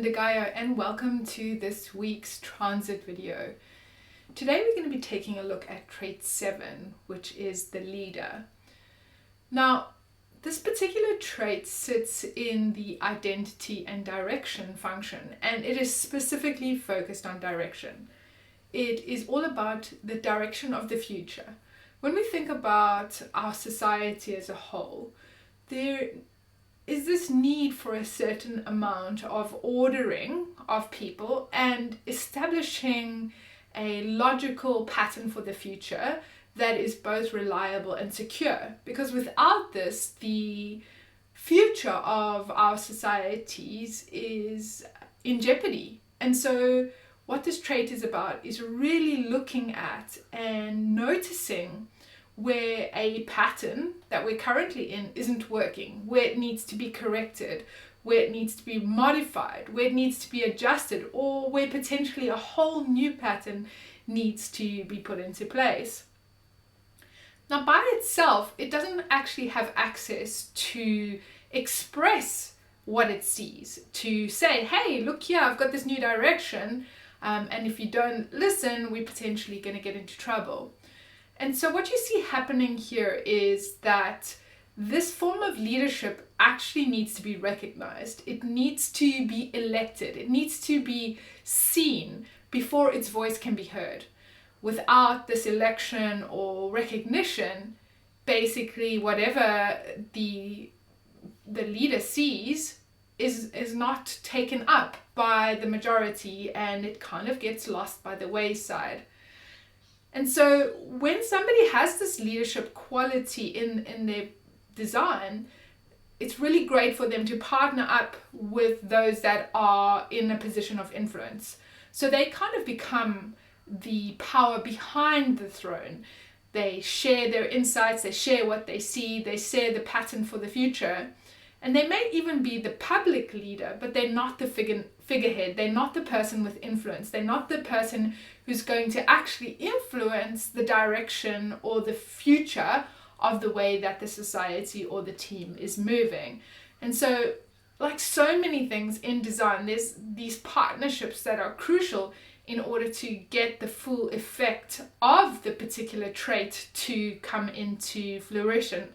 Lynda Gaiao and welcome to this week's transit video. Today we're going to be taking a look at trait 7, which is the leader. Now, this particular trait sits in the identity and direction function, and it is specifically focused on direction. It is all about the direction of the future. When we think about our society as a whole, there is this need for a certain amount of ordering of people and establishing a logical pattern for the future that is both reliable and secure. Because without this, the future of our societies is in jeopardy. And so what this trait is about is really looking at and noticing where a pattern that we're currently in isn't working, where it needs to be corrected, where it needs to be modified, where it needs to be adjusted, or where potentially a whole new pattern needs to be put into place. Now, by itself, it doesn't actually have access to express what it sees, to say, hey, look here, I've got this new direction, and if you don't listen, we're potentially going to get into trouble. And so what you see happening here is that this form of leadership actually needs to be recognized. It needs to be elected. It needs to be seen before its voice can be heard. Without this election or recognition, basically whatever the leader sees is not taken up by the majority, and it kind of gets lost by the wayside. And so when somebody has this leadership quality in their design, it's really great for them to partner up with those that are in a position of influence. So they kind of become the power behind the throne. They share their insights, they share what they see, they share the pattern for the future. And they may even be the public leader, but they're not the figurehead. They're not the person with influence. They're not the person who's going to actually influence the direction or the future of the way that the society or the team is moving. And so, like so many things in design, there's these partnerships that are crucial in order to get the full effect of the particular trait to come into fruition.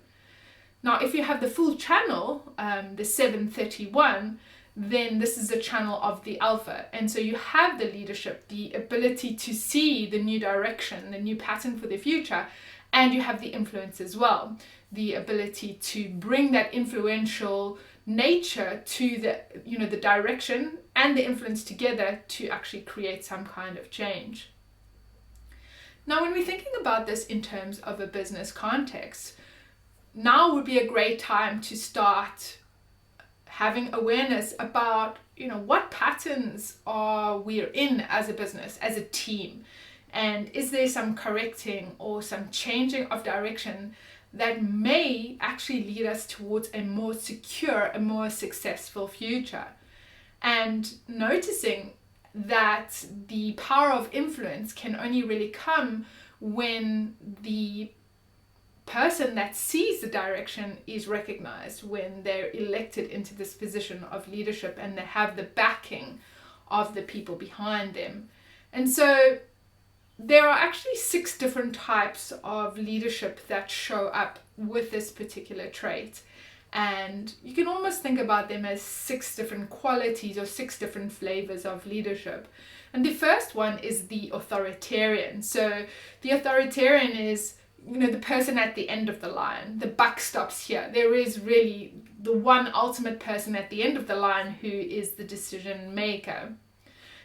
Now, if you have the full channel, the 731, then this is the channel of the alpha. And so you have the leadership, the ability to see the new direction, the new pattern for the future, and you have the influence as well. The ability to bring that influential nature to the direction and the influence together to actually create some kind of change. Now, when we're thinking about this in terms of a business context, now would be a great time to start having awareness about, what patterns are we in as a business, as a team, and is there some correcting or some changing of direction that may actually lead us towards a more secure, a more successful future. And noticing that the power of influence can only really come when the person that sees the direction is recognized, when they're elected into this position of leadership and they have the backing of the people behind them. And so there are actually 6 different types of leadership that show up with this particular trait. And you can almost think about them as 6 different qualities or 6 different flavors of leadership. And the first one is the authoritarian. So the authoritarian is the person at the end of the line. The buck stops here. There is really the one ultimate person at the end of the line who is the decision maker.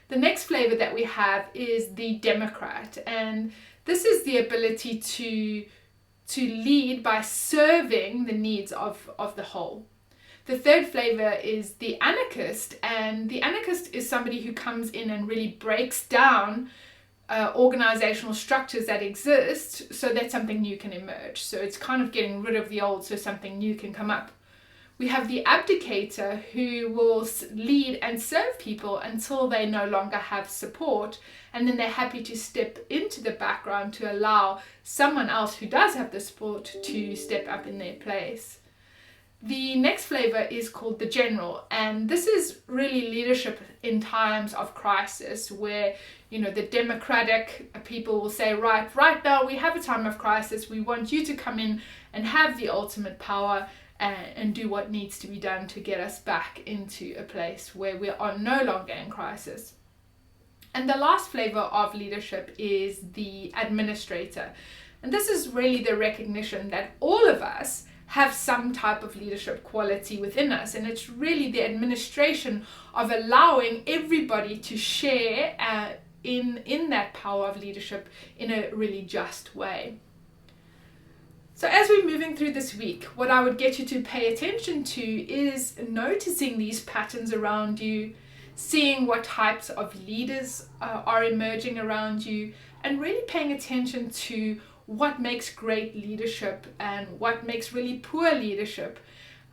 The next flavor that we have is the Democrat, and this is the ability to lead by serving the needs of the whole. The third flavor is the anarchist, and the anarchist is somebody who comes in and really breaks down organizational structures that exist so that something new can emerge. So it's kind of getting rid of the old so something new can come up. We have the abdicator, who will lead and serve people until they no longer have support, and then they're happy to step into the background to allow someone else who does have the support to step up in their place. The next flavor is called the general, and this is really leadership in times of crisis, where the democratic people will say, right now we have a time of crisis, we want you to come in and have the ultimate power and do what needs to be done to get us back into a place where we are no longer in crisis. And the last flavor of leadership is the administrator, and this is really the recognition that all of us have some type of leadership quality within us, and it's really the administration of allowing everybody to share in that power of leadership in a really just way. So as we're moving through this week, what I would get you to pay attention to is noticing these patterns around you, seeing what types of leaders are emerging around you, and really paying attention to what makes great leadership and what makes really poor leadership,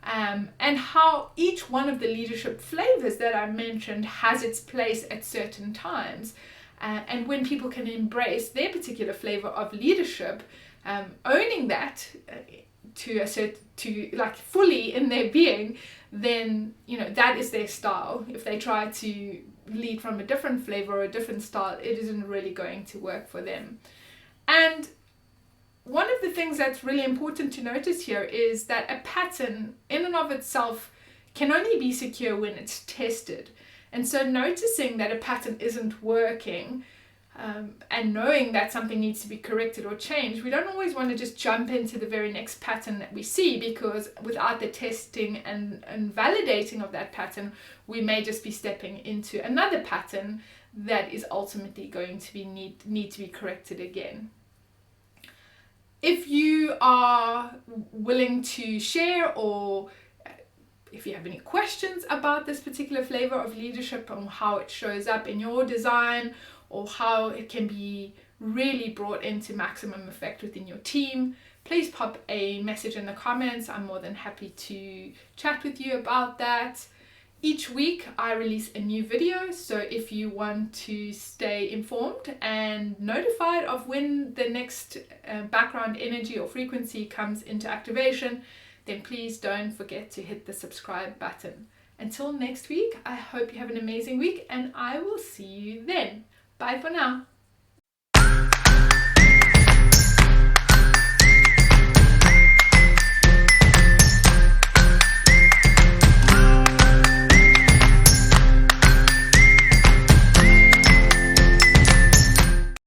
and how each one of the leadership flavors that I mentioned has its place at certain times. And when people can embrace their particular flavor of leadership, owning that to like fully in their being, then that is their style. If they try to lead from a different flavor or a different style, it isn't really going to work for them. And one of the things that's really important to notice here is that a pattern in and of itself can only be secure when it's tested. And so noticing that a pattern isn't working and knowing that something needs to be corrected or changed, we don't always want to just jump into the very next pattern that we see, because without the testing and validating of that pattern, we may just be stepping into another pattern that is ultimately going to be need to be corrected again. If you are willing to share, or if you have any questions about this particular flavor of leadership and how it shows up in your design, or how it can be really brought into maximum effect within your team, please pop a message in the comments. I'm more than happy to chat with you about that. Each week I release a new video, so if you want to stay informed and notified of when the next background energy or frequency comes into activation, then please don't forget to hit the subscribe button. Until next week, I hope you have an amazing week, and I will see you then. Bye for now.